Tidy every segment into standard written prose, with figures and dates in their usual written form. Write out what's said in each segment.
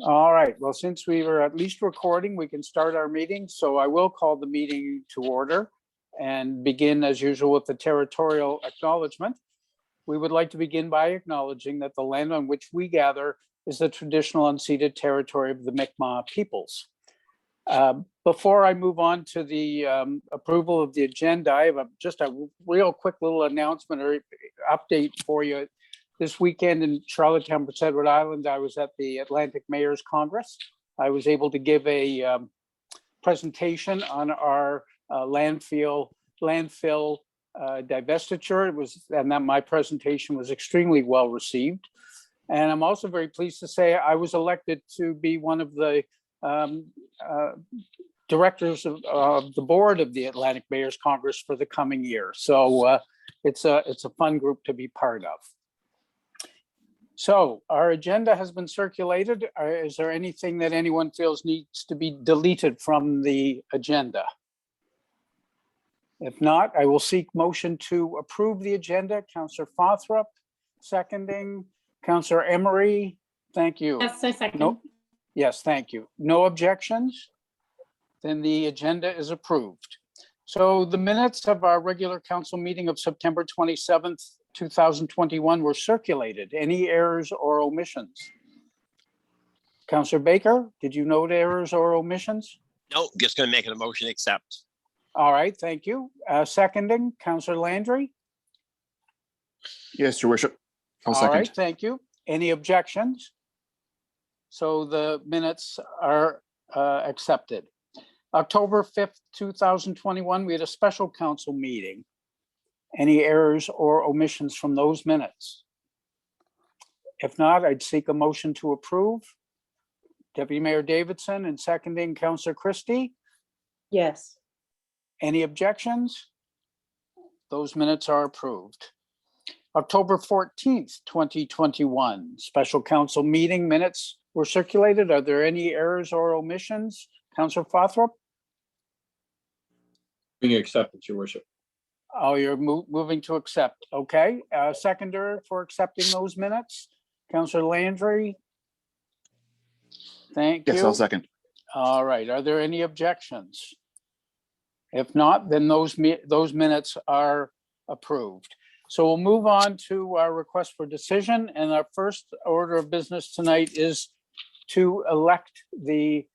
All right, well, since we were at least recording, we can start our meeting. So I will call the meeting to order and begin as usual with the territorial acknowledgement. We would like to begin by acknowledging that the land on which we gather is the traditional unceded territory of the Mi'kmaq peoples. Before I move on to the approval of the agenda, I have just a real quick little announcement or update for you. This weekend in Charlottetown, Prince Edward Island, I was at the Atlantic Mayors Congress. I was able to give a presentation on our landfill divestiture. And that my presentation was extremely well received. And I'm also very pleased to say I was elected to be one of the directors of the board of the Atlantic Mayors Congress for the coming year. So it's a fun group to be part of. So our agenda has been circulated. Is there anything that anyone feels needs to be deleted from the agenda? If not, I will seek motion to approve the agenda. Councillor Fothrop, seconding. Councillor Emery, thank you. Yes, I second. No, yes, thank you. No objections? Then the agenda is approved. So the minutes of our regular council meeting of September 27th, 2021 were circulated. Any errors or omissions? Councillor Baker, did you note errors or omissions? No, just going to make it a motion accept. All right, thank you. Seconding, Councillor Landry? Yes, Your Worship. I'll All second. right, thank you. Any objections? So the minutes are accepted. October 5th, 2021, we had a special council meeting. Any errors or omissions from those minutes? If not, I'd seek a motion to approve. Deputy Mayor Davidson and seconding Councillor Christie. Yes. Any objections? Those minutes are approved. October 14th, 2021, special council meeting minutes were circulated. Are there any errors or omissions? Councillor Fothrop? Being accepted, Your Worship. Oh, you're moving to accept. Okay. Seconder for accepting those minutes, Councillor Landry. Thank you. Yes, I'll second. All right. Are there any objections? If not, then those minutes are approved. So we'll move on to our request for decision. And our first order of business tonight is to elect the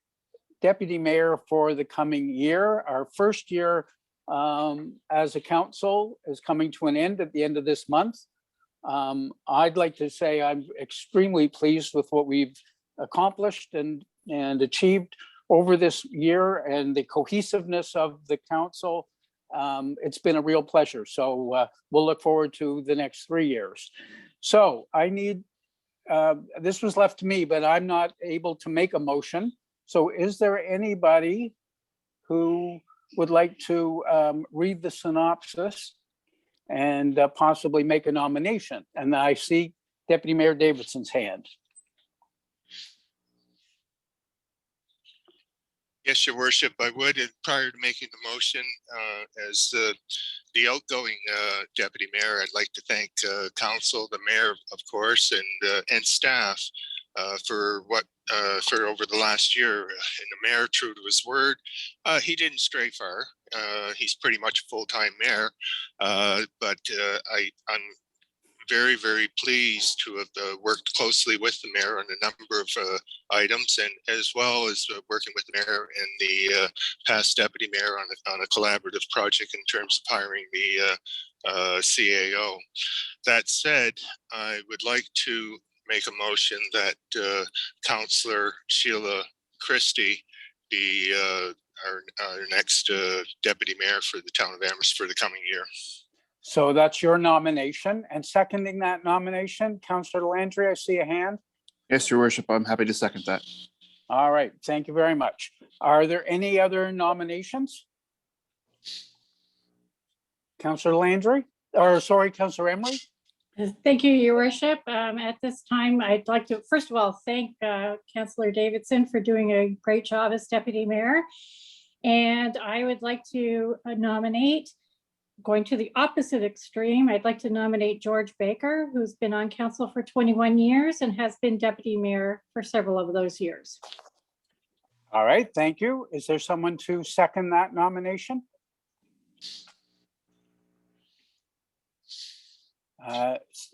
deputy mayor for the coming year. Our first year as a council is coming to an end at the end of this month. I'd like to say I'm extremely pleased with what we've accomplished and achieved over this year and the cohesiveness of the council. It's been a real pleasure. So we'll look forward to the next 3 years. So I need, this was left to me, but I'm not able to make a motion. So is there anybody who would like to read the synopsis and possibly make a nomination? And I see Deputy Mayor Davidson's hand. Yes, Your Worship, I would. And prior to making the motion, as the outgoing deputy mayor, I'd like to thank council, the mayor, of course, and staff for over the last year. And the mayor, true to his word, he didn't stray far. He's pretty much a full-time mayor, but I'm very, very pleased to have worked closely with the mayor on a number of items, and as well as working with the mayor and the past deputy mayor on a collaborative project in terms of hiring the CAO. That said, I would like to make a motion that Councillor Sheila Christie be our next deputy mayor for the town of Amherst for the coming year. So that's your nomination, and seconding that nomination, Councillor Landry, I see a hand. Yes, Your Worship. I'm happy to second that. All right, thank you very much. Are there any other nominations? Councillor Landry, or sorry, Councillor Emery? Thank you, Your Worship. At this time, I'd like to, first of all, thank Councillor Davidson for doing a great job as deputy mayor. And I would like to nominate going to the opposite extreme, I'd like to nominate George Baker, who's been on council for 21 years and has been deputy mayor for several of those years. All right, thank you. Is there someone to second that nomination?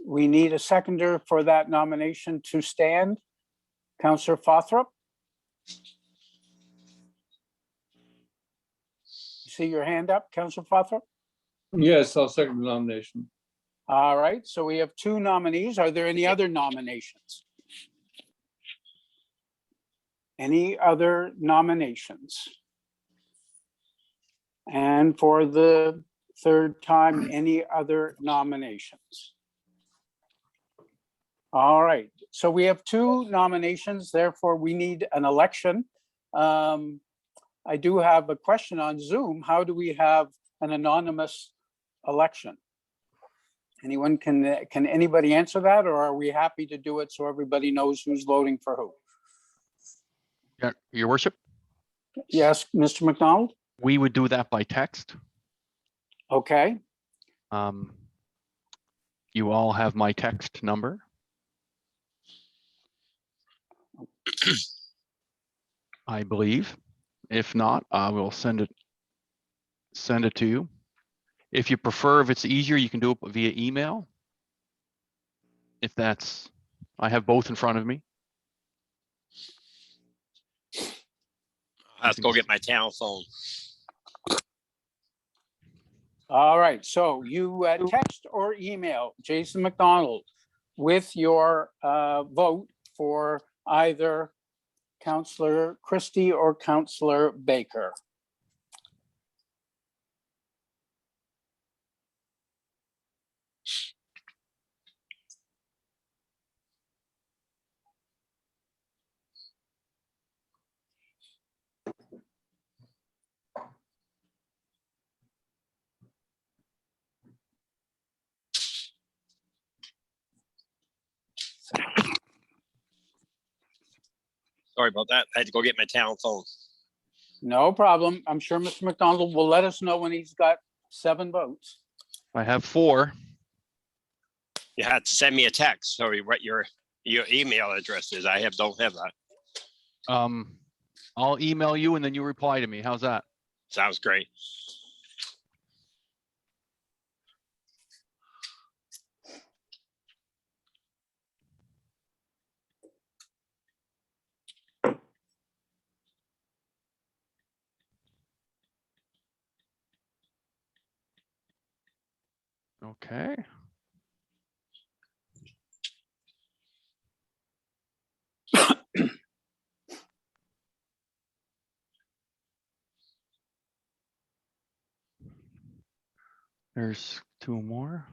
We need a seconder for that nomination to stand. Councillor Fothrop? See your hand up, Councillor Fothrop? Yes, I'll second the nomination. All right, so we have two nominees. Are there any other nominations? Any other nominations? And for the third time, any other nominations? All right, so we have two nominations, therefore we need an election. I do have a question on Zoom. How do we have an anonymous election? Anyone, can anybody answer that, or are we happy to do it so everybody knows who's voting for who? Yeah, Your worship, Yes, Mr. McDonald? we would do that by text. Okay, You all have my text number. I believe. If not, I will send it to you. If you prefer, if it's easier, you can do it via email. If that's, I have both in front of me. I have to go get my town phone. all right, so you text or email Jason McDonald with your vote for either Councillor Christie or Councillor Baker. Sorry about that. I had to go get my town phone. No problem. I'm sure Mr. McDonald will let us know when he's got 7 votes. I have 4. You had to send me a text. Sorry, what your email address is. Don't have that. I'll email you and then you reply to me. How's that? Sounds great. Okay. There's 2 more.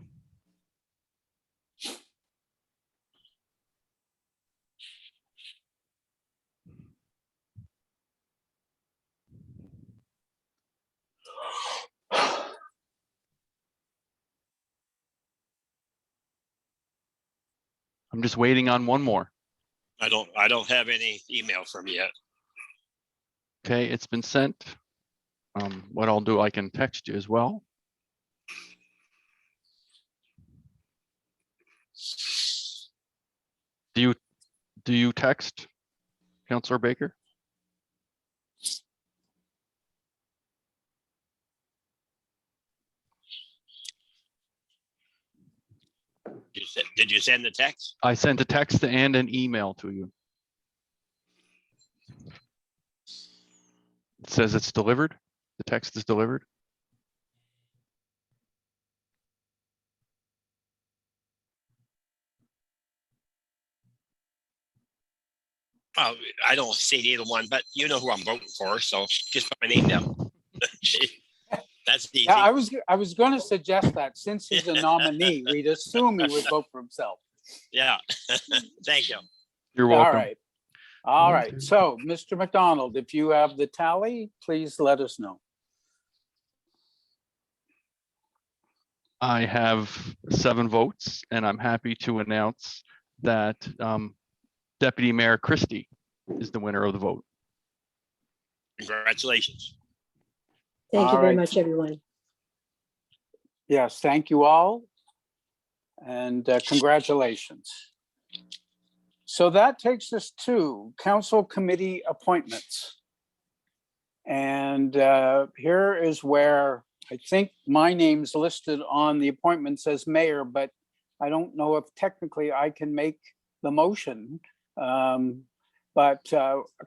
I'm just waiting on 1 more. I don't have any email from you yet. Okay, it's been sent. What I'll do, I can text you as well. Do you text, Councillor Baker? Did you send the text? I sent a text and an email to you. It says it's delivered. The text is delivered. Oh, I don't see either one, but you know who I'm voting for, so just put my name down. That's easy. Yeah, I was going to suggest that since he's a nominee, we'd assume he would vote for himself. Yeah. Thank you. You're All welcome. right. All right. So, Mr. McDonald, if you have the tally, please let us know. I have 7 votes, and I'm happy to announce that Deputy Mayor Christie is the winner of the vote. Congratulations. Thank you All very right. much, everyone. Yes, thank you all. And congratulations. So that takes us to council committee appointments. And here is where I think my name's listed on the appointments as mayor, but I don't know if technically I can make the motion. But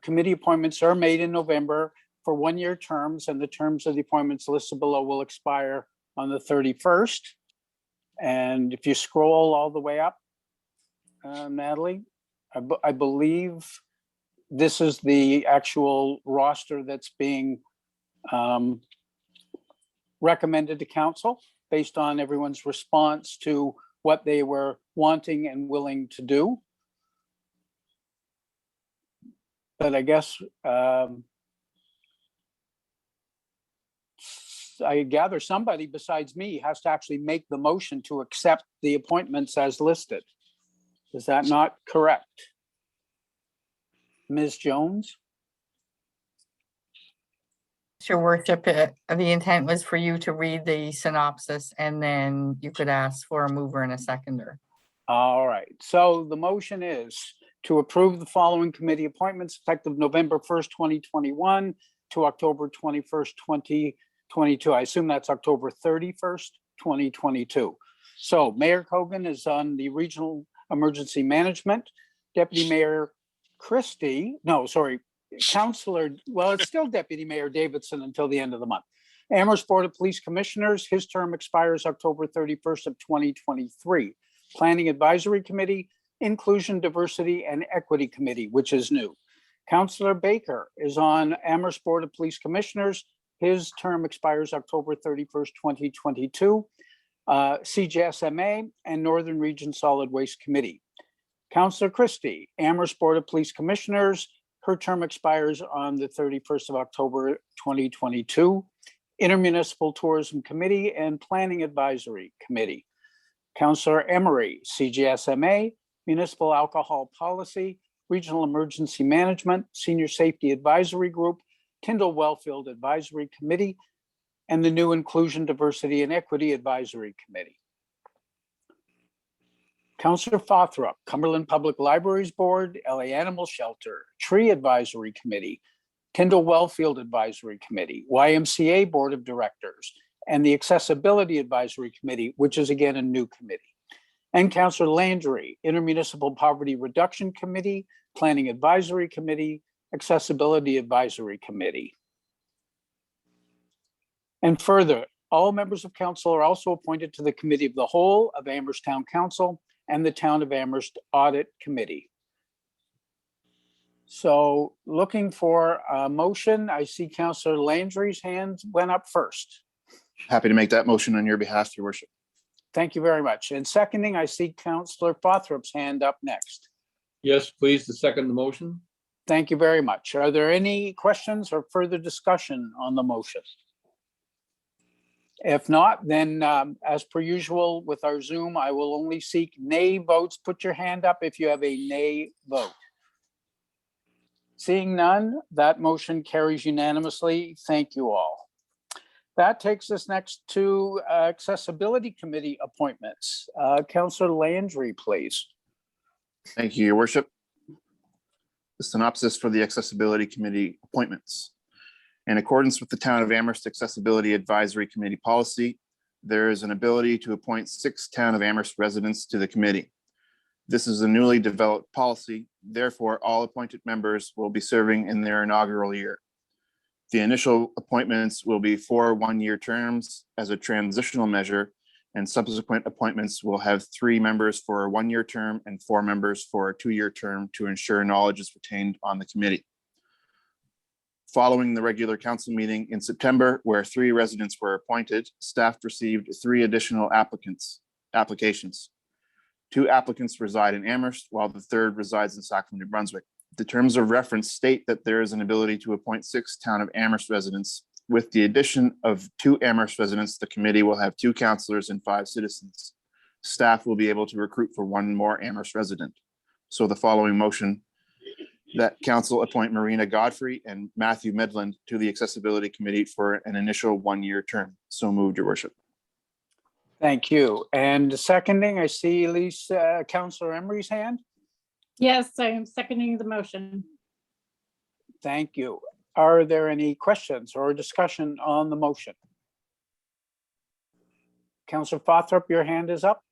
committee appointments are made in November for one-year terms, and the terms of the appointments listed below will expire on the 31st. And if you scroll all the way up, Natalie, I believe this is the actual roster that's being recommended to council based on everyone's response to what they were wanting and willing to do. But I guess I gather somebody besides me has to actually make the motion to accept the appointments as listed. Is that not correct? Ms. Jones? Your worship, the intent was for you to read the synopsis and then you could ask for a mover and a seconder. All right, so the motion is to approve the following committee appointments effective November 1st, 2021 to October 21st, 2022. I assume that's October 31st, 2022. So Mayor Cogan is on the Regional Emergency Management. Deputy Mayor Christie, no, sorry, Councillor, well, it's still Deputy Mayor Davidson until the end of the month. Amherst Board of Police Commissioners, his term expires October 31st of 2023. Planning Advisory Committee, Inclusion, Diversity, and Equity Committee, which is new. Councillor Baker is on Amherst Board of Police Commissioners. His term expires October 31st, 2022. CJSMA and Northern Region Solid Waste Committee. Councillor Christie, Amherst Board of Police Commissioners. Her term expires on the 31st of October, 2022. Intermunicipal Tourism Committee and Planning Advisory Committee. Councillor Emery, CGSMA, Municipal Alcohol Policy, Regional Emergency Management, Senior Safety Advisory Group, Tyndall Wellfield Advisory Committee, and the new Inclusion, Diversity, and Equity Advisory Committee. Councillor Fothrop, Cumberland Public Libraries Board, LA Animal Shelter, Tree Advisory Committee, Tyndall Wellfield Advisory Committee, YMCA Board of Directors, and the Accessibility Advisory Committee, which is again a new committee. And Councillor Landry, Intermunicipal Poverty Reduction Committee, Planning Advisory Committee, Accessibility Advisory Committee. And further, all members of council are also appointed to the Committee of the Whole of Amherst Town Council and the Town of Amherst Audit Committee. So looking for a motion, I see Councillor Landry's hand went up first. Happy to make that motion on your behalf, your worship. Thank you very much. And seconding, I see Councillor Fothrop's hand up next. Yes, please, to second the motion. Thank you very much. Are there any questions or further discussion on the motion? If not, then as per usual with our Zoom, I will only seek nay votes. Put your hand up if you have a nay vote. Seeing none, that motion carries unanimously. Thank you all. That takes us next to Accessibility Committee appointments. Councillor Landry, please. Thank you, your worship. The synopsis for the Accessibility Committee appointments. In accordance with the Town of Amherst Accessibility Advisory Committee policy, there is an ability to appoint 6 Town of Amherst residents to the committee. This is a newly developed policy. Therefore, all appointed members will be serving in their inaugural year. The initial appointments will be for one-year terms as a transitional measure, and subsequent appointments will have 3 members for a one-year term and 4 members for a 2-year term to ensure knowledge is retained on the committee. Following the regular council meeting in September, where 3 residents were appointed, staff received 3 additional applications. 2 applicants reside in Amherst, while the 3rd resides in Sackville, New Brunswick. The terms of reference state that there is an ability to appoint 6 Town of Amherst residents. With the addition of 2 Amherst residents, the committee will have 2 councillors and 5 citizens. Staff will be able to recruit for 1 more Amherst resident. So the following motion: that council appoint Marina Godfrey and Matthew Medland to the Accessibility Committee for an initial 1-year term. So moved, your worship. Thank you. And seconding, I see Elise, Counselor Emery's hand. Yes, I am seconding the motion. Thank you. Are there any questions or discussion on the motion? Counselor Fothrop, your hand is up.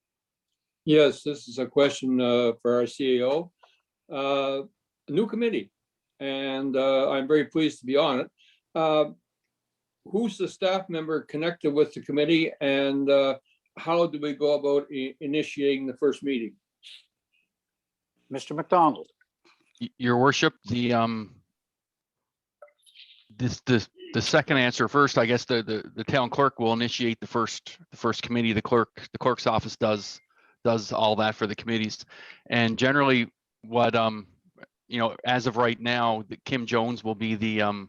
Yes, this is a question for our CEO. A new committee, and I'm very pleased to be on it. Who's the staff member connected with the committee, and how do we go about initiating the first meeting? Mr. McDonald. Your worship, the second answer first, I guess the town clerk will initiate the first committee. The clerk's office does all that for the committees. And generally what, as of right now, Kim Jones will be the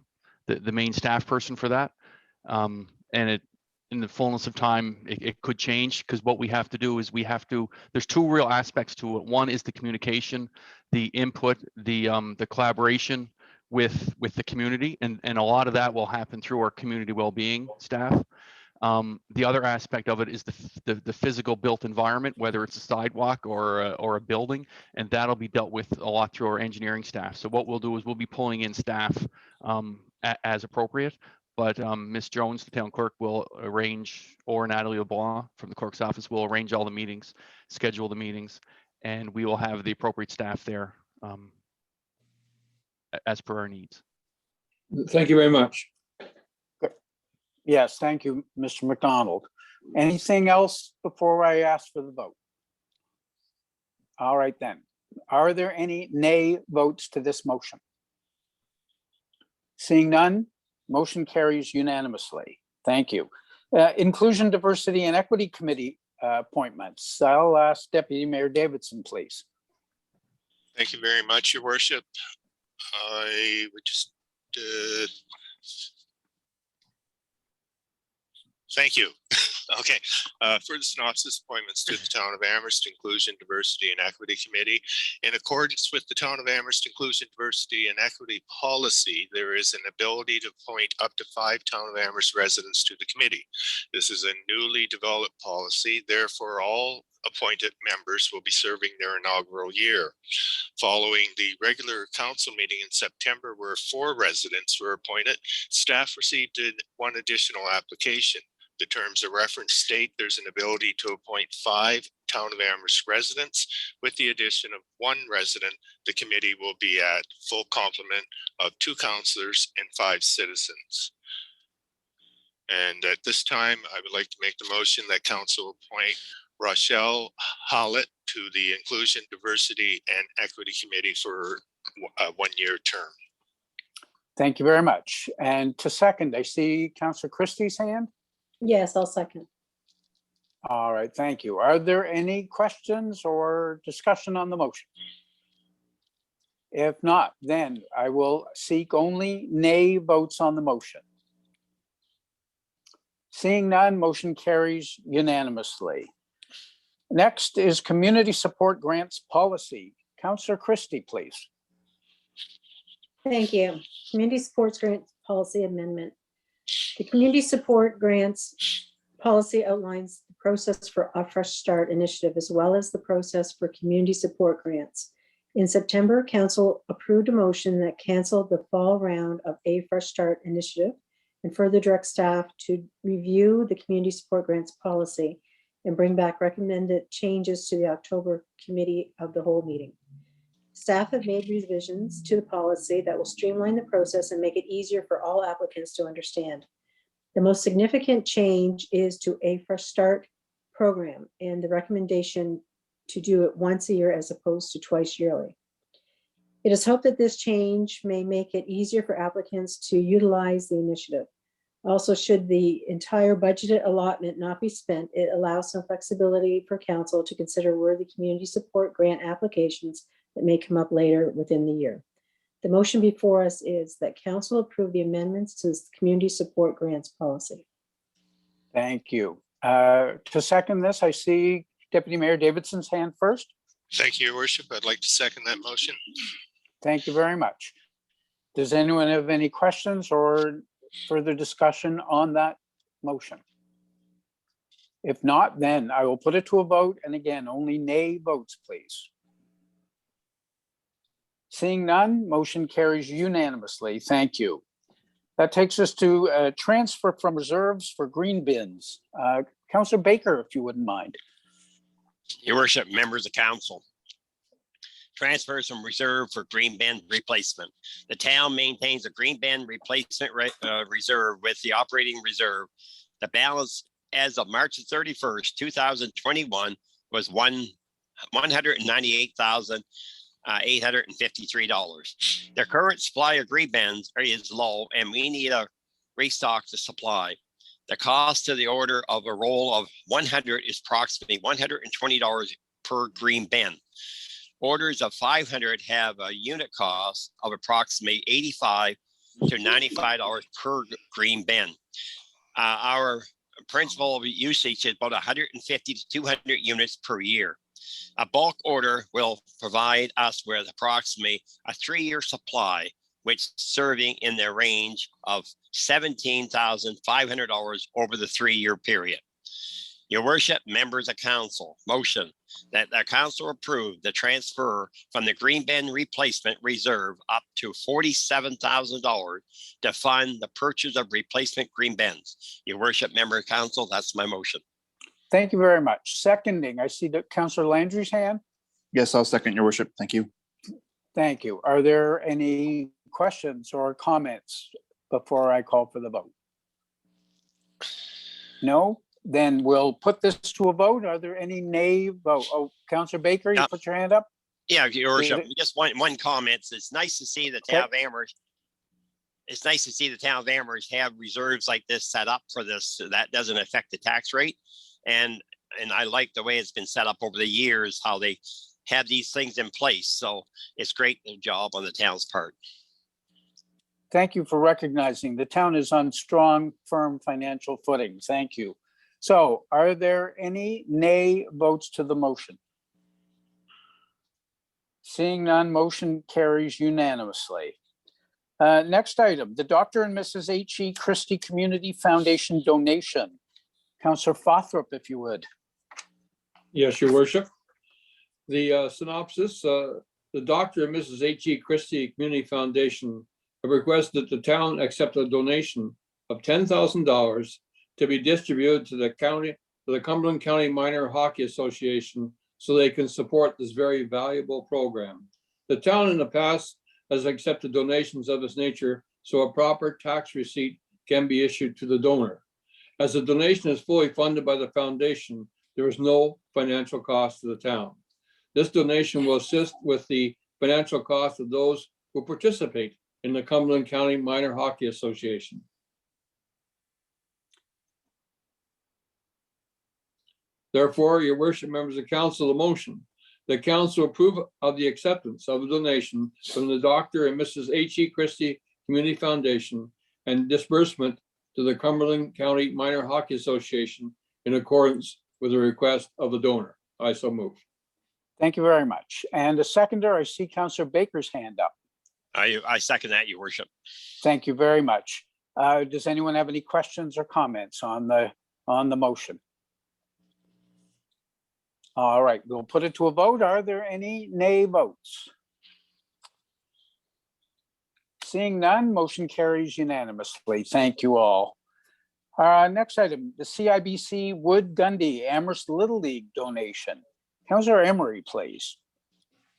main staff person for that. And in the fullness of time, it could change, because what we have to do is there's two real aspects to it. One is the communication, the input, the collaboration with the community, and a lot of that will happen through our community well-being staff. The other aspect of it is the physical built environment, whether it's a sidewalk or a building, and that'll be dealt with a lot through our engineering staff. So what we'll do is we'll be pulling in staff as appropriate. But Ms. Jones, the town clerk, will arrange, or Natalie LeBlanc from the clerk's office will arrange all the meetings, schedule the meetings, and we will have the appropriate staff there as per our needs. Thank you very much. Yes, thank you, Mr. McDonald. Anything else before I ask for the vote? All right then. Are there any nay votes to this motion? Seeing none, motion carries unanimously. Thank you. Inclusion, Diversity, and Equity Committee appointments. I'll ask Deputy Mayor Davidson, please. Thank you very much, Your Worship. I would just thank you. Okay, for the synopsis, appointments to the Town of Amherst Inclusion, Diversity, and Equity Committee. In accordance with the Town of Amherst Inclusion, Diversity, and Equity policy, there is an ability to appoint up to 5 Town of Amherst residents to the committee. This is a newly developed policy, therefore all appointed members will be serving their inaugural year. Following the regular council meeting in September, where 4 residents were appointed, staff received one additional application. The terms of reference state there's an ability to appoint 5 Town of Amherst residents. With the addition of 1 resident, the committee will be at full complement of 2 councillors and 5 citizens. And at this time, I would like to make the motion that council appoint Rochelle Hollett to the Inclusion, Diversity, and Equity Committee for a 1-year term. Thank you very much. And to second, I see Councillor Christie's hand. Yes, I'll second. All right, thank you. Are there any questions or discussion on the motion? If not, then I will seek only nay votes on the motion. Seeing none, motion carries unanimously. Next is Community Support Grants Policy. Councillor Christie, please. Thank you. Community Supports Grants Policy Amendment. The Community Support Grants Policy outlines the process for a Fresh Start initiative, as well as the process for community support grants. In September, Council approved a motion that canceled the fall round of a Fresh Start initiative and further direct staff to review the Community Support Grants Policy and bring back recommended changes to the October Committee of the Whole meeting. Staff have made revisions to the policy that will streamline the process and make it easier for all applicants to understand. The most significant change is to a Fresh Start program and the recommendation to do it once a year as opposed to twice yearly. It is hoped that this change may make it easier for applicants to utilize the initiative. Also, should the entire budgeted allotment not be spent, it allows some flexibility for council to consider worthy community support grant applications that may come up later within the year. The motion before us is that council approve the amendments to the Community Support Grants Policy. Thank you. To second this, I see Deputy Mayor Davidson's hand first. Thank you, Your Worship. I'd like to second that motion. Thank you very much. Does anyone have any questions or further discussion on that motion? If not, then I will put it to a vote. And again, only nay votes, please. Seeing none, motion carries unanimously. Thank you. That takes us to transfer from reserves for green bins. Councillor Baker, if you wouldn't mind. Your worship, members of council. Transfers from reserve for green bin replacement. The town maintains a green bin replacement reserve with the operating reserve. The balance as of March 31st, 2021 was $198,853. The current supply of green bins is low and we need a restock the supply. The cost to the order of a roll of 100 is approximately $120 per green bin. Orders of 500 have a unit cost of approximately $85 to $95 per green bin. Our principal usage is about 150 to 200 units per year. A bulk order will provide us with approximately a 3-year supply, which serving in the range of $17,500 over the 3-year period. Your worship, members of council, motion that the council approve the transfer from the green bin replacement reserve up to $47,000 to fund the purchase of replacement green bins. Your worship, member of council, that's my motion. Thank you very much. Seconding, I see that Councillor Landry's hand. Yes, I'll second, your worship. Thank you. Thank you. Are there any questions or comments before I call for the vote? No? Then we'll put this to a vote. Are there any nay vote? Oh, Councillor Baker, you Yeah. put your hand up? Yeah, your worship, it- just one comment. It's nice to see the town of Amherst. It's nice to see the town of Amherst have reserves like this set up for this. So that doesn't affect the tax rate. And I like the way it's been set up over the years, how they have these things in place. So it's great job on the town's part. Thank you for recognizing the town is on strong, firm financial footing. Thank you. So are there any nay votes to the motion? Seeing none, motion carries unanimously. Next item, the Dr. and Mrs. H.E. Christie Community Foundation donation. Councillor Fothrop, if you would. Yes, your worship. The synopsis, the Dr. and Mrs. H.E. Christie Community Foundation have requested that the town accept a donation of $10,000 to be distributed to the Cumberland County Minor Hockey Association so they can support this very valuable program. The town in the past has accepted donations of this nature, so a proper tax receipt can be issued to the donor. As the donation is fully funded by the foundation, there is no financial cost to the town. This donation will assist with the financial cost of those who participate in the Cumberland County Minor Hockey Association. Therefore, your worship, members of council, the motion. The council approve of the acceptance of a donation from the Dr. and Mrs. H.E. Christie Community Foundation and disbursement to the Cumberland County Minor Hockey Association in accordance with the request of the donor. I so move. Thank you very much. And a seconder, I see Councillor Baker's hand up. I second that, your worship. Thank you very much. Does anyone have any questions or comments on the motion? All right, we'll put it to a vote. Are there any nay votes? Seeing none, motion carries unanimously. Thank you all. Next item, the CIBC Wood Gundy Amherst Little League donation. Councillor Emery, please.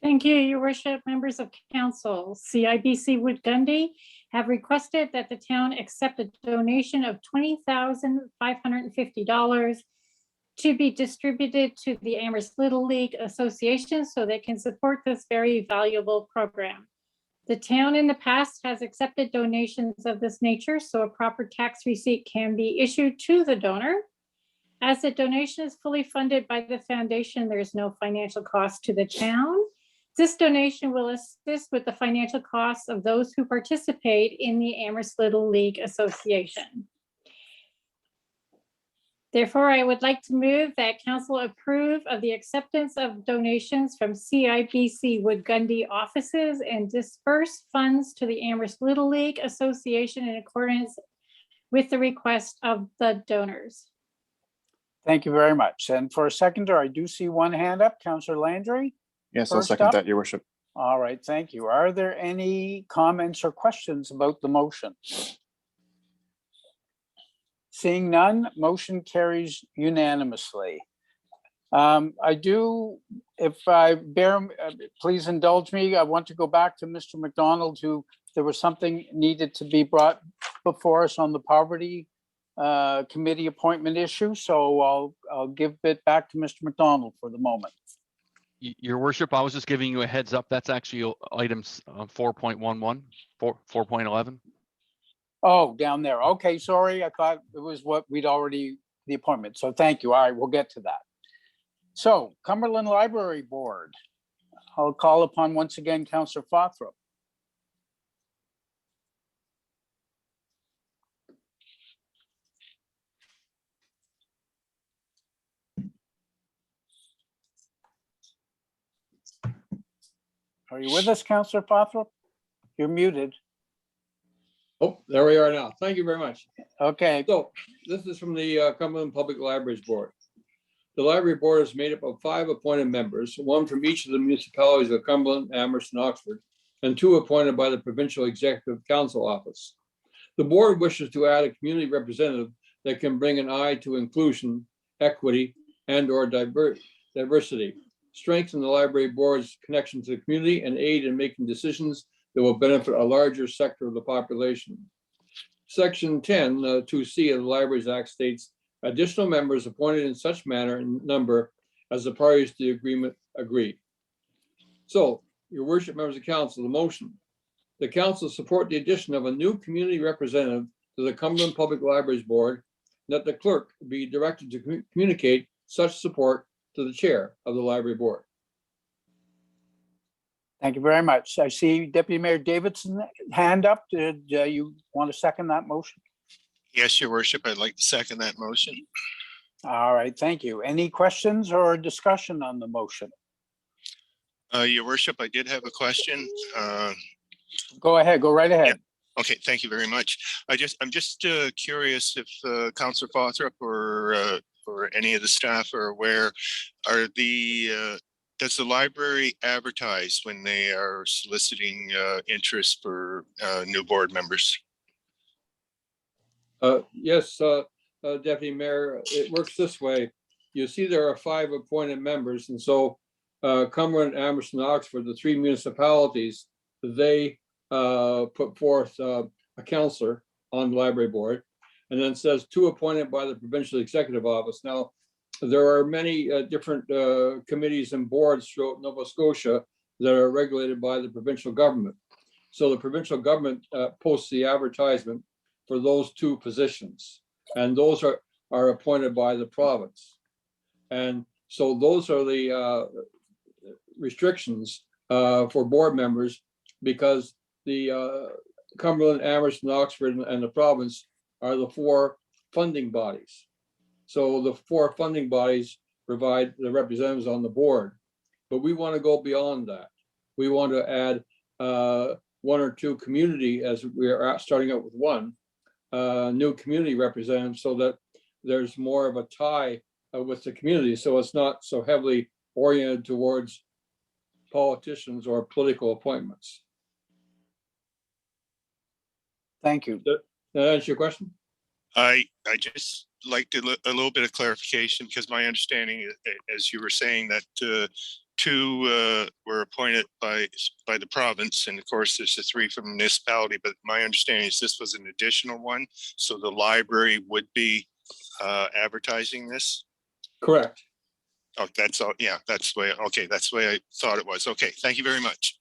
Thank you, your worship, members of council. CIBC Wood Gundy have requested that the town accept a donation of $20,550 to be distributed to the Amherst Little League Association so they can support this very valuable program. The town in the past has accepted donations of this nature, so a proper tax receipt can be issued to the donor. As the donation is fully funded by the foundation, there is no financial cost to the town. This donation will assist with the financial costs of those who participate in the Amherst Little League Association. Therefore, I would like to move that council approve of the acceptance of donations from CIBC Wood Gundy offices and disperse funds to the Amherst Little League Association in accordance with the request of the donors. Thank you very much. And for a seconder, I do see one hand up, Counselor Landry. Yes, I'll First second up. that, your worship. All right, thank you. Are there any comments or questions about the motion? Seeing none, motion carries unanimously. I do, if I please indulge me. I want to go back to Mr. McDonald, who there was something needed to be brought before us on the poverty committee appointment issue. So I'll give it back to Mr. McDonald for the moment. Your worship, I was just giving you a heads up. That's actually items 4.11, 4.11. Oh, down there. Okay, sorry. I thought it was what we'd already, the appointment. So thank you. All right, we'll get to that. So Cumberland Library Board. I'll call upon once again, Councillor Fothrop. Are you with us, Councillor Fothrop? You're muted. Oh, there we are now. Thank you very much. Okay, So this is from the Cumberland Public Libraries Board. The library board is made up of 5 appointed members, 1 from each of the municipalities of Cumberland, Amherst, and Oxford, and 2 appointed by the Provincial Executive Council Office. The board wishes to add a community representative that can bring an eye to inclusion, equity, and/or diversity, strengthen the library board's connection to the community, and aid in making decisions that will benefit a larger sector of the population. Section 10, 2C of the Libraries Act states, additional members appointed in such manner and number as the parties to the agreement agree. So, your worship, members of council, the motion. The council support the addition of a new community representative to the Cumberland Public Libraries Board, and that the clerk be directed to communicate such support to the chair of the library board. thank you very much. I see Deputy Mayor Davidson hand up. Did you want to second that motion? Yes, your worship, I'd like to second that motion. All right, thank you. Any questions or discussion on the motion? Your worship, I did have a question. Go ahead, go right ahead. Okay, thank you very much. I'm just curious if Councillor Fothrop or any of the staff are aware, does the library advertise when they are soliciting interest for new board members? Yes, Deputy Mayor, it works this way. You see, there are 5 appointed members, and so Cumberland, Amherst, and Oxford, the 3 municipalities, they put forth a counselor on the library board, and then says 2 appointed by the Provincial Executive Office. Now, there are many different committees and boards throughout Nova Scotia that are regulated by the provincial government. So the provincial government posts the advertisement for those 2 positions, and those are appointed by the province. And so those are the restrictions for board members, because the Cumberland, Amherst, and Oxford and the province are the 4 funding bodies. So the 4 funding bodies provide the representatives on the board, but we want to go beyond that. We want to add 1 or 2 community, as we are starting out with 1 new community representative, so that there's more of a tie with the community. So it's not so heavily oriented towards politicians or political appointments. Thank you. Did that answer your question? I just like a little bit of clarification, because my understanding, as you were saying, that 2 were appointed by the province, and of course there's the 3 from municipality, but my understanding is this was an additional one, so the library would be advertising this. Correct. Oh, that's all. Yeah, that's the way. Okay, that's the way I thought it was. Okay, thank you very much.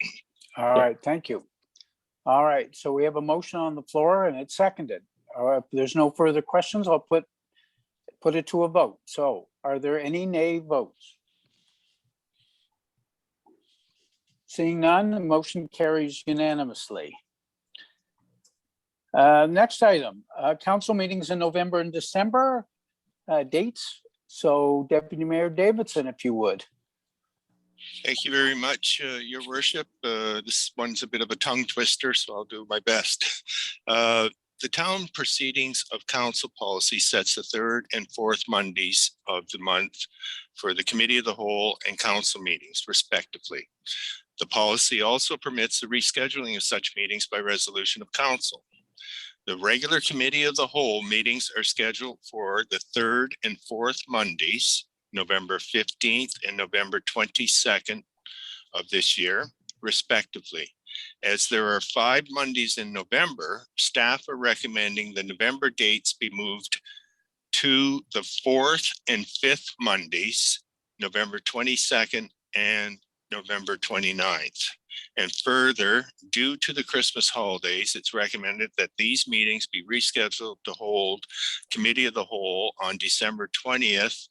All right, thank you. All right, so we have a motion on the floor and it's seconded. If there's no further questions, I'll put it to a vote. So are there any nay votes? Seeing none, the motion carries unanimously. Next item, council meetings in November and December, dates. So Deputy Mayor Davidson, if you would. Thank you very much, Your Worship. This one's a bit of a tongue twister, so I'll do my best. The town proceedings of council policy sets the third and fourth Mondays of the month for the committee of the whole and council meetings respectively. The policy also permits the rescheduling of such meetings by resolution of council. The regular committee of the whole meetings are scheduled for the third and fourth Mondays, November 15th and November 22nd of this year, respectively. As there are 5 Mondays in November, staff are recommending the November dates be moved to the 4th and 5th Mondays, November 22nd and November 29th. And further, due to the Christmas holidays, it's recommended that these meetings be rescheduled to hold Committee of the Whole on December 20th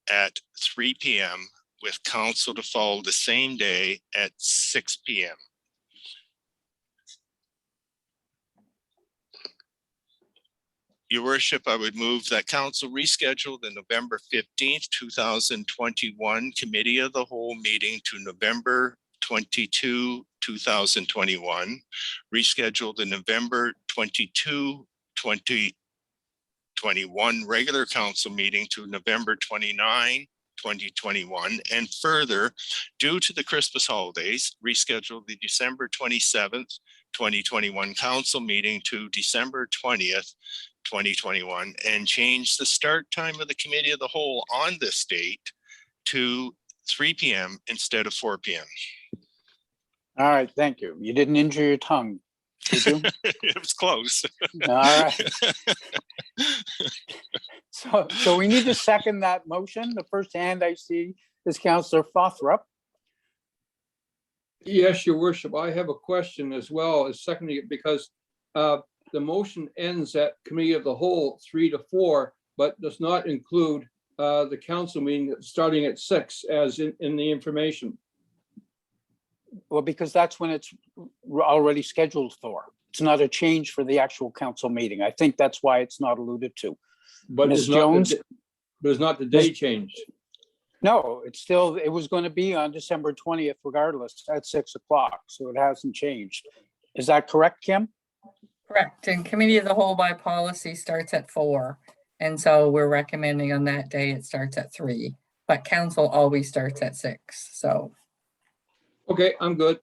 at 3 p.m. with council to follow the same day at 6 p.m. Your worship, I would move that council reschedule the November 15th, 2021 Committee of the Whole meeting to November 22, 2021. Reschedule the November 22, 2021 regular council meeting to November 29, 2021. And further, due to the Christmas holidays, reschedule the December 27th, 2021 council meeting to December 20th, 2021, and change the start time of the Committee of the Whole on this date to 3 p.m. instead of 4 p.m. All right, thank you. You didn't injure your tongue, did you? It was close. All right. So we need to second that motion. The first hand I see is Councillor Fothrop. Yes, your worship, I have a question as well as seconding it because the motion ends at committee of the whole 3 to 4, but does not include the council meeting starting at 6 as in the information. Well, because that's when it's already scheduled for. It's not a change for the actual council meeting. I think that's why it's not alluded to. But Ms. it's not the Jones? da- but it's not the day changed. No, it's still, it was going to be on December 20th regardless at 6 o'clock. So it hasn't changed. Is that correct, Kim? Correct. And committee of the whole by policy starts at 4. And so we're recommending on that day it starts at 3, but council always starts at 6. So Okay, I'm good.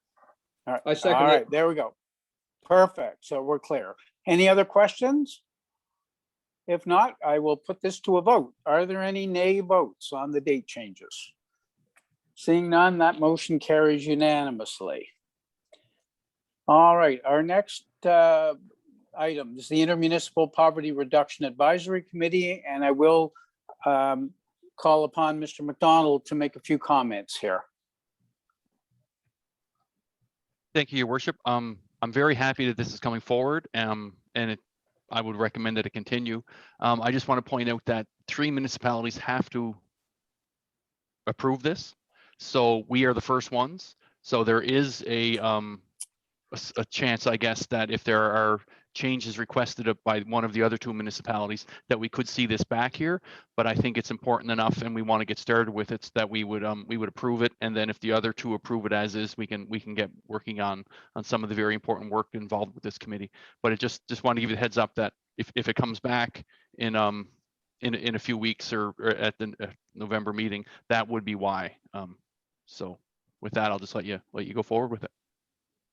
All right. I second All it. right, there we go. Perfect. So we're clear. Any other questions? If not, I will put this to a vote. Are there any nay votes on the date changes? Seeing none, that motion carries unanimously. All right, our next item is the Intermunicipal Poverty Reduction Advisory Committee, and I will call upon Mr. McDonald to make a few comments here. Thank you, your worship. I'm very happy that this is coming forward, and I would recommend that it continue. I just want to point out that 3 municipalities have to approve this. So we are the first ones. So there is a chance, I guess, that if there are changes requested by one of the other 2 municipalities, that we could see this back here. But I think it's important enough, and we want to get started with it, so that we would approve it. And then if the other 2 approve it as is, we can get working on some of the very important work involved with this committee. But it just want to give you the heads up that if it comes back in a few weeks or at the November meeting, that would be why. So with that, I'll just let you go forward with it.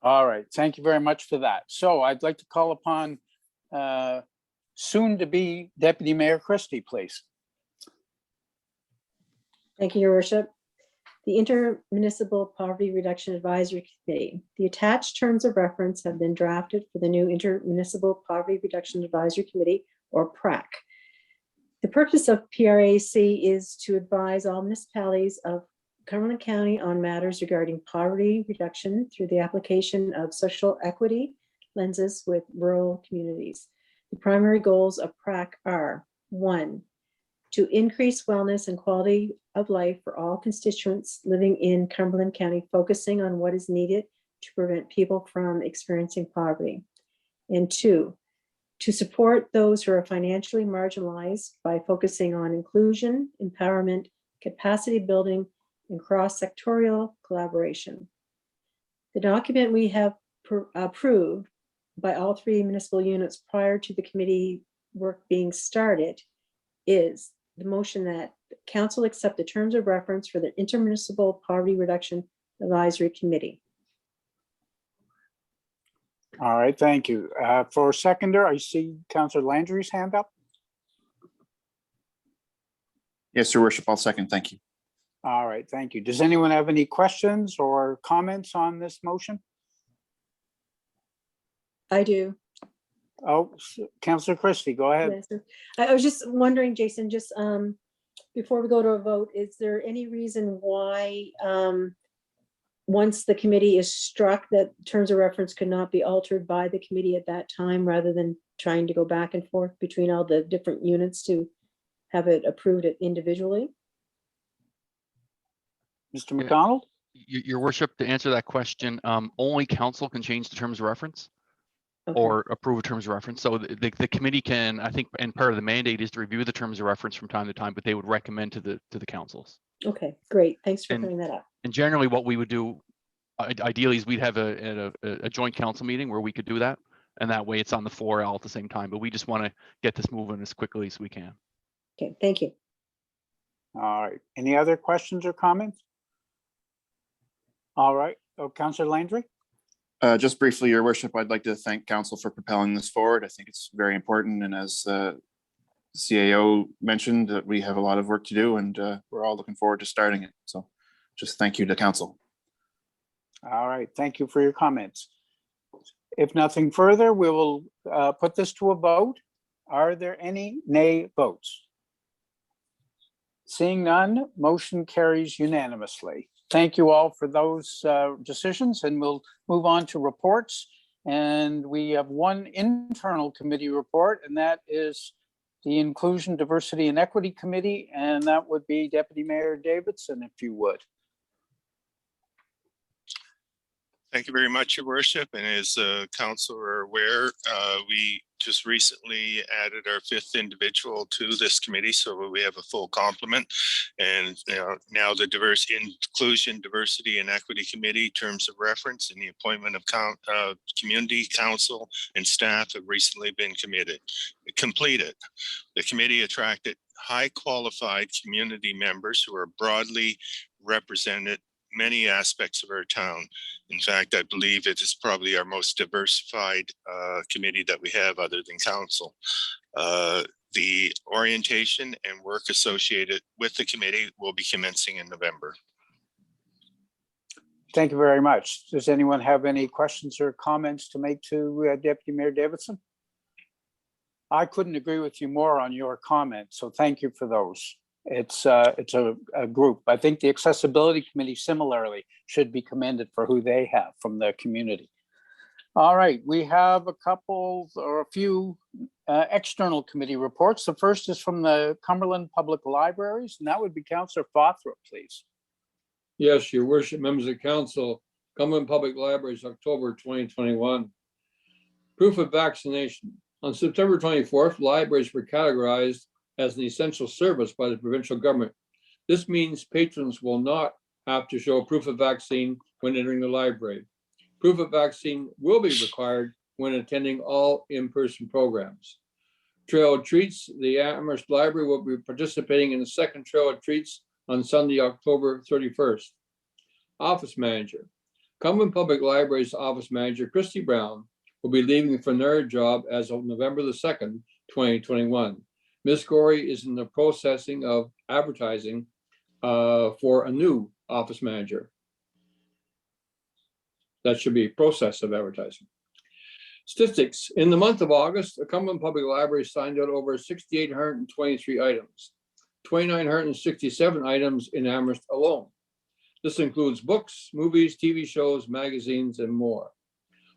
All right, thank you very much for that. So I'd like to call upon soon-to-be Deputy Mayor Christie, please. Thank you, Your Worship. The Intermunicipal Poverty Reduction Advisory Committee. The attached terms of reference have been drafted for the new Intermunicipal Poverty Reduction Advisory Committee, or PRAC. The purpose of PRAC is to advise all municipalities of Cumberland County on matters regarding poverty reduction through the application of social equity lenses with rural communities. The primary goals of PRAC are: 1, to increase wellness and quality of life for all constituents living in Cumberland County, focusing on what is needed to prevent people from experiencing poverty. And 2, to support those who are financially marginalized by focusing on inclusion, empowerment, capacity building, and cross-sectorial collaboration. The document we have approved by all three municipal units prior to the committee work being started is the motion that council accept the terms of reference for the Intermunicipal Poverty Reduction Advisory Committee. All right, thank you. For seconder, I see Councillor Landry's hand up. Yes, your worship, I'll second. Thank you. All right, thank you. Does anyone have any questions or comments on this motion? I do. Oh, Councillor Christie, go ahead. Yes, sir. I was just wondering, Jason, just before we go to a vote, is there any reason why once the committee is struck, that terms of reference could not be altered by the committee at that time, rather than trying to go back and forth between all the different units to have it approved individually? Mr. McDonald? Your worship, to answer that question, only council can change the terms of reference Okay. or approve terms of reference. So the committee can, I think, and part of the mandate is to review the terms of reference from time to time, but they would recommend to the councils. Okay, great. Thanks for And- clearing that up. And generally what we would do ideally is we'd have a joint council meeting where we could do that. And that way it's on the floor all at the same time, but we just want to get this moving as quickly as we can. Okay, thank you. All right, any other questions or comments? All right, Councillor Landry? Just briefly, your worship, I'd like to thank council for propelling this forward. I think it's very important. And as CAO mentioned, that we have a lot of work to do, and we're all looking forward to starting it. So just thank you to council. All right, thank you for your comments. If nothing further, we will put this to a vote. Are there any nay votes? Seeing none, motion carries unanimously. Thank you all for those decisions, and we'll move on to reports. And we have one internal committee report, and that is the Inclusion, Diversity, and Equity Committee, and that would be Deputy Mayor Davidson, if you would. Thank you very much, Your Worship. And as council are aware, we just recently added our 5th individual to this committee, so we have a full complement. And now the Inclusion, Diversity, and Equity Committee terms of reference and the appointment of community council and staff have recently been completed. The committee attracted high qualified community members who are broadly represented many aspects of our town. In fact, I believe it is probably our most diversified committee that we have other than council. The orientation and work associated with the committee will be commencing in November. Thank you very much. Does anyone have any questions or comments to make to Deputy Mayor Davidson? I couldn't agree with you more on your comments, so thank you for those. It's a group. I think the Accessibility Committee similarly should be commended for who they have from the community. All right, we have a couple or a few external committee reports. The first is from the Cumberland Public Libraries, and that would be Councillor Fothrop, please. Yes, Your Worship, members of council, Cumberland Public Libraries, October 2021. Proof of vaccination. On September 24th, libraries were categorized as an essential service by the provincial government. This means patrons will not have to show proof of vaccine when entering the library. Proof of vaccine will be required when attending all in-person programs. Trail of Treats, the Amherst Library will be participating in the second Trail of Treats on Sunday, October 31st. Office Manager. Cumberland Public Library's Office Manager, Christy Brown, will be leaving for another job as of November the 2nd, 2021. Ms. Gorey is in the processing of advertising for a new office manager. That should be process of advertising. Statistics. In the month of August, the Cumberland Public Library signed out over 6,823 items, 2,967 items in Amherst alone. This includes books, movies, TV shows, magazines, and more.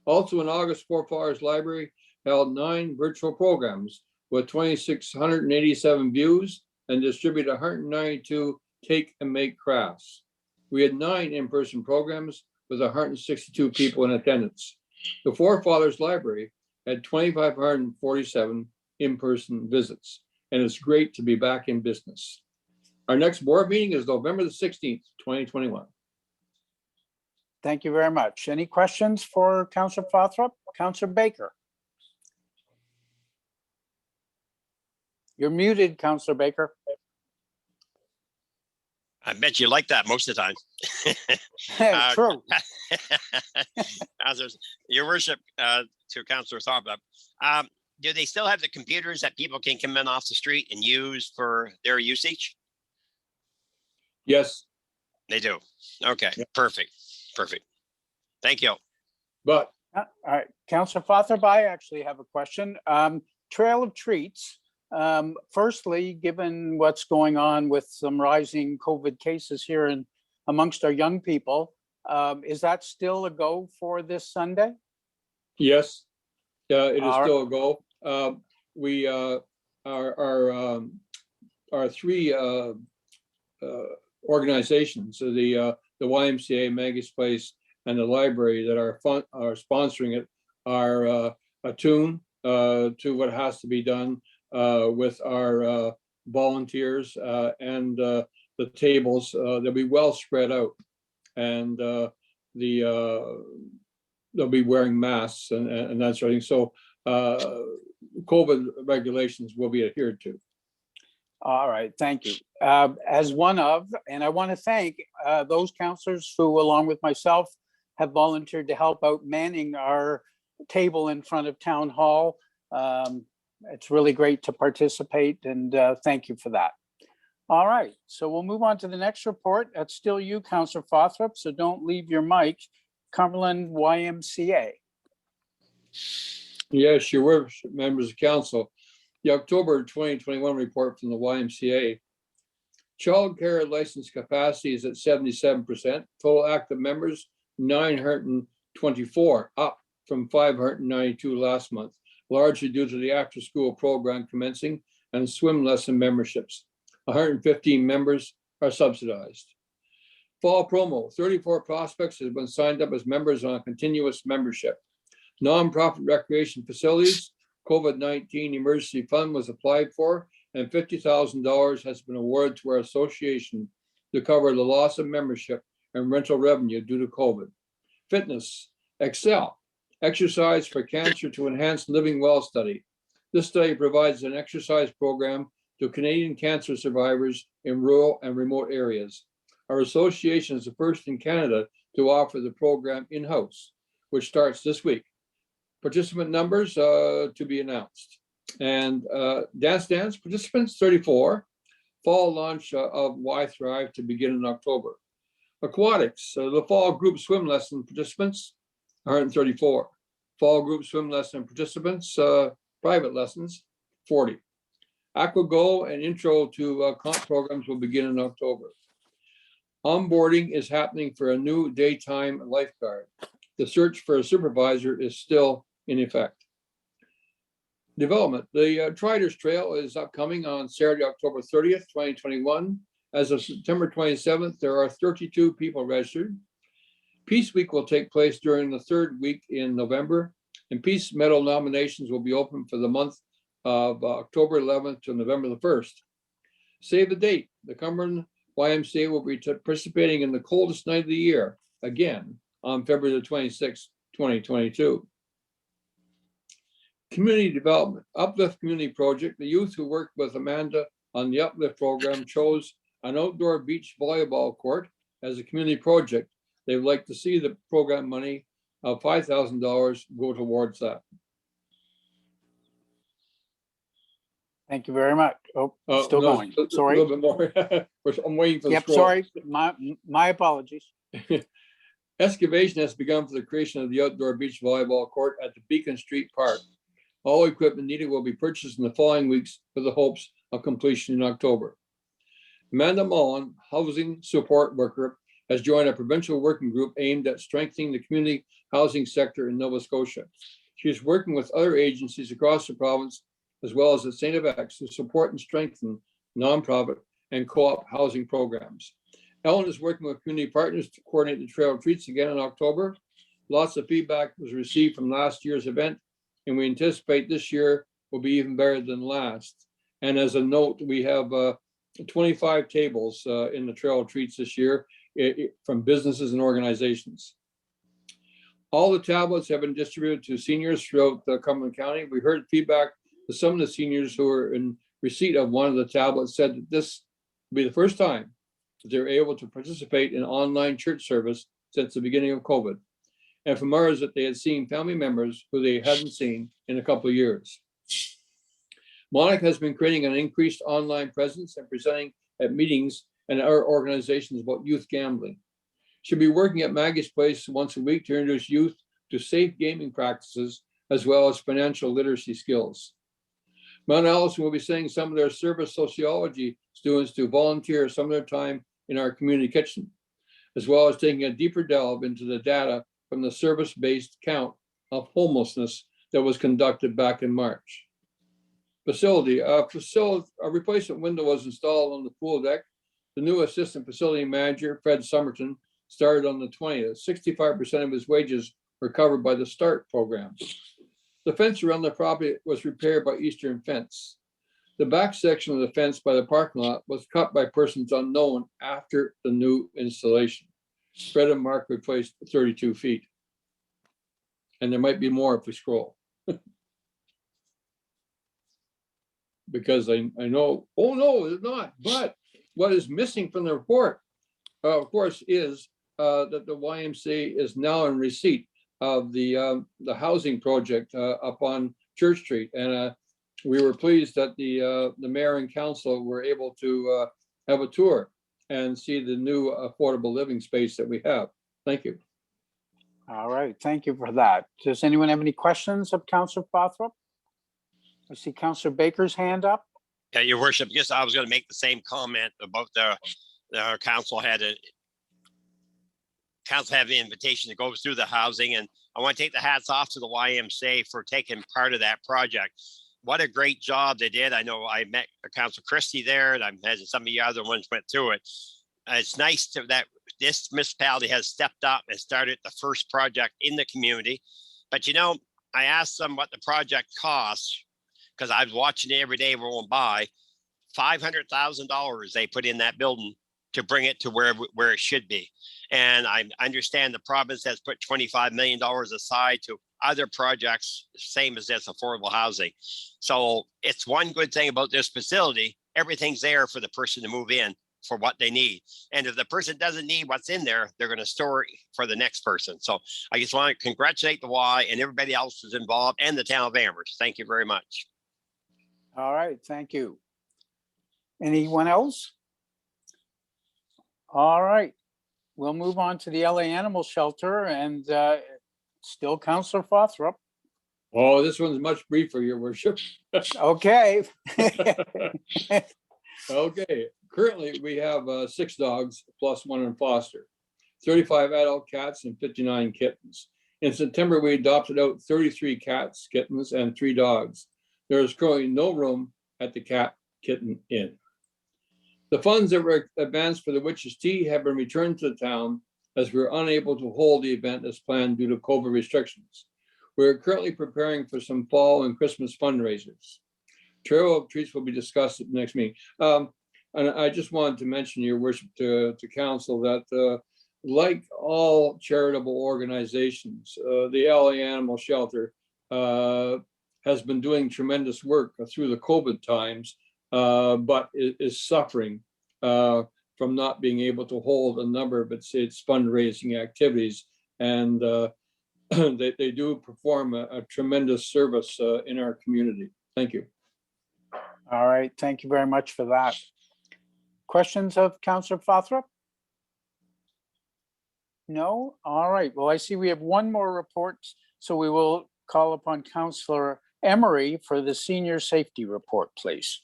Also in August, Four Flowers Library held 9 virtual programs with 2,687 views and distributed 192 take and make crafts. We had 9 in-person programs with 162 people in attendance. The Four Fathers Library had 2,547 in-person visits, and it's great to be back in business. Our next board meeting is November the 16th, 2021. Thank you very much. Any questions for Councillor Fothrop? Councillor Baker? You're muted, Councillor Baker. I bet you like that most of the time. True. Your worship, to Councillor Thorpe, do they still have the computers that people can come in off the street and use for their usage? Yes, They do. Okay, Yep. perfect. Thank you. but All right, Councillor Fothrop, I actually have a question. Trail of Treats. Firstly, given what's going on with some rising COVID cases here and amongst our young people, is that still a go for this Sunday? yes, it is All right. still a go. We, our three organizations, so the YMCA, Maggie's Place, and the library that are sponsoring it are attuned to what has to be done with our volunteers and the tables. They'll be well spread out, and they'll be wearing masks and that sort of thing. So COVID regulations will be adhered to. All right, thank you. As one of, and I want to thank those councillors who, along with myself, have volunteered to help out manning our table in front of Town Hall. It's really great to participate, and thank you for that. All right, so we'll move on to the next report. That's still you, Councillor Fothrop, so don't leave your mic. Cumberland YMCA. Yes, your worship, members of council. The October 2021 report from the YMCA. Childcare license capacity is at 77%. Total active members, 924, up from 592 last month, largely due to the after-school program commencing and swim lesson memberships. 115 members are subsidized. Fall promo, 34 prospects have been signed up as members on a continuous membership. Nonprofit recreation facilities, COVID-19 emergency fund was applied for, and $50,000 has been awarded to our association to cover the loss of membership and rental revenue due to COVID. Fitness, Excel, exercise for cancer to enhance living well study. This study provides an exercise program to Canadian cancer survivors in rural and remote areas. Our association is the first in Canada to offer the program in-house, which starts this week. Participant numbers to be announced. And Dance Dance participants, 34. Fall launch of Y Thrive to begin in October. Aquatics, the fall group swim lesson participants, 134. Fall group swim lesson participants, private lessons, 40. AquaGo and intro to comp programs will begin in October. Onboarding is happening for a new daytime lifeguard. The search for a supervisor is still in effect. Development, the Triders Trail is upcoming on Saturday, October 30th, 2021. As of September 27th, there are 32 people registered. Peace Week will take place during the third week in November, and Peace Medal nominations will be open for the month of October 11th to November the 1st. Save the date, the Cumberland YMCA will be participating in the coldest night of the year, again, on February the 26th, 2022. Community development, Uplift Community Project. The youth who worked with Amanda on the Uplift program chose an outdoor beach volleyball court as a community project. They would like to see the program money of $5,000 go towards that. Thank you very much. Oh, still No, going. a Sorry. little bit more. I'm waiting for the Yep, scroll. sorry. My apologies. Excavation has begun for the creation of the outdoor beach volleyball court at the Beacon Street Park. All equipment needed will be purchased in the following weeks with the hopes of completion in October. Amanda Mullen, housing support worker, has joined a provincial working group aimed at strengthening the community housing sector in Nova Scotia. She is working with other agencies across the province, as well as at St. FX, to support and strengthen nonprofit and co-op housing programs. Ellen is working with community partners to coordinate the trail retreats again in October. Lots of feedback was received from last year's event, and we anticipate this year will be even better than last. And as a note, we have 25 tables in the trail retreats this year from businesses and organizations. All the tablets have been distributed to seniors throughout Cumberland County. We heard feedback that some of the seniors who are in receipt of one of the tablets said that this will be the first time that they're able to participate in online church service since the beginning of COVID. And from others that they had seen family members who they hadn't seen in a couple of years. Monica has been creating an increased online presence and presenting at meetings and our organizations about youth gambling. She'll be working at Maggie's Place once a week to introduce youth to safe gaming practices as well as financial literacy skills. Mount Allison will be sending some of their service sociology students to volunteer some of their time in our community kitchen, as well as taking a deeper delve into the data from the service-based count of homelessness that was conducted back in March. A replacement window was installed on the pool deck. The new assistant facility manager, Fred Somerton, started on the 20th. 65% of his wages were covered by the START program. The fence around the property was repaired by Eastern Fence. The back section of the fence by the parking lot was cut by persons unknown after the new installation. Fred and Mark replaced 32 feet. And there might be more if we scroll. Because I know, oh no, it's not. But what is missing from the report, of course, is that the YMCA is now in receipt of the housing project up on Church Street. And we were pleased that the mayor and council were able to have a tour and see the new affordable living space that we have. Thank you. All right, thank you for that. Does anyone have any questions of Councillor Fothrop? I see Councillor Baker's hand up. Yeah, your worship, yes, I was going to make the same comment about the council had an invitation to go through the housing, and I want to take the hats off to the YMCA for taking part of that project. What a great job they did. I know I met Councillor Christie there, and I'm as some of the other ones went through it. It's nice that this municipality has stepped up and started the first project in the community. But you know, I asked them what the project costs, because I was watching it every day rolling by. $500,000 they put in that building to bring it to where it should be. And I understand the province has put $25 million aside to other projects, same as this, affordable housing. So it's one good thing about this facility, everything's there for the person to move in for what they need. And if the person doesn't need what's in there, they're going to store it for the next person. So I just want to congratulate the Y and everybody else who's involved and the town of Amherst. Thank you very much. All right, thank you. Anyone else? All right, we'll move on to the LA Animal Shelter and still Councillor Fothrop. Oh, this one's much briefer, your worship. Okay. Okay, currently we have 6 dogs plus 1 in foster, 35 adult cats and 59 kittens. In September, we adopted out 33 cats, kittens, and 3 dogs. There is currently no room at the Cat Kitten Inn. The funds that were advanced for the Witch's Tea have been returned to the town as we were unable to hold the event as planned due to COVID restrictions. We're currently preparing for some fall and Christmas fundraisers. Trail of Treats will be discussed at the next meeting. And I just wanted to mention, your worship, to council that like all charitable organizations, the LA Animal Shelter has been doing tremendous work through the COVID times, but is suffering from not being able to hold a number of its fundraising activities. And they do perform a tremendous service in our community. Thank you. All right, thank you very much for that. Questions of Councillor Fothrop? No? All right, well, I see we have one more report, so we will call upon Councillor Emery for the senior safety report, please.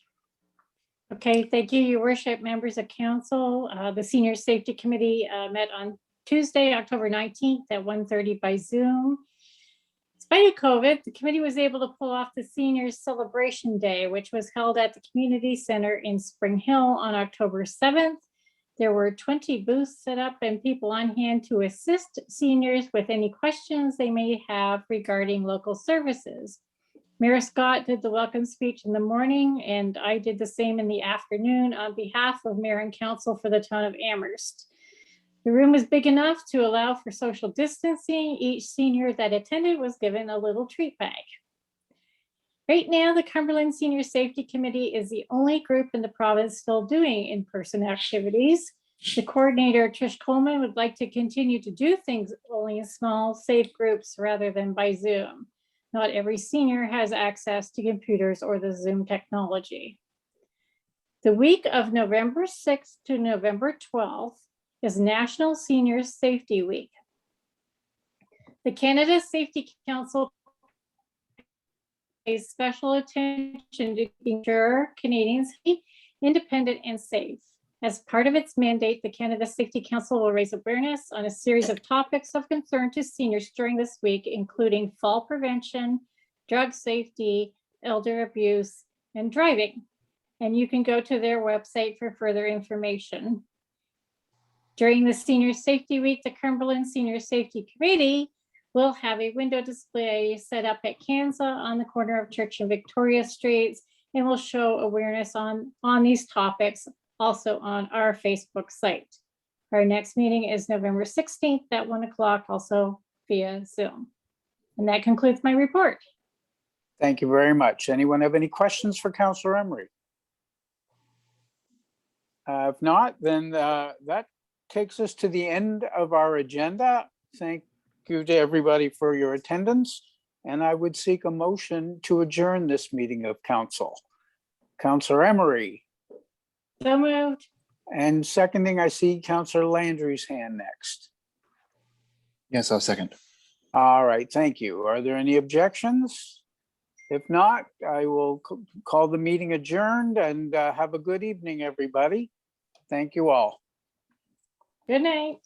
Okay, thank you, your worship, members of council. The Senior Safety Committee met on Tuesday, October 19th at 1:30 by Zoom. Despite COVID, the committee was able to pull off the Seniors Celebration Day, which was held at the Community Center in Spring Hill on October 7th. There were 20 booths set up and people on hand to assist seniors with any questions they may have regarding local services. Mayor Scott did the welcome speech in the morning, and I did the same in the afternoon on behalf of Mayor and Council for the town of Amherst. The room was big enough to allow for social distancing. Each senior that attended was given a little treat bag. Right now, the Cumberland Senior Safety Committee is the only group in the province still doing in-person activities. The coordinator, Trish Coleman, would like to continue to do things only in small, safe groups rather than by Zoom. Not every senior has access to computers or the Zoom technology. The week of November 6th to November 12th is National Senior Safety Week. The Canada Safety Council pays special attention to ensure Canadians be independent and safe. As part of its mandate, the Canada Safety Council will raise awareness on a series of topics of concern to seniors during this week, including fall prevention, drug safety, elder abuse, and driving. And you can go to their website for further information. During the Senior Safety Week, the Cumberland Senior Safety Committee will have a window display set up at Kansa on the corner of Church and Victoria Streets, and will show awareness on these topics also on our Facebook site. Our next meeting is November 16th at 1 o'clock, also via Zoom. And that concludes my report. Thank you very much. Anyone have any questions for Councillor Emery? If not, then that takes us to the end of our agenda. Thank you to everybody for your attendance, and I would seek a motion to adjourn this meeting of council. Councillor Emery, So moved. and seconding, I see Councillor Landry's hand next. Yes, I'll second. All right, thank you. Are there any objections? If not, I will call the meeting adjourned, and have a good evening, everybody. Thank you all. Good night.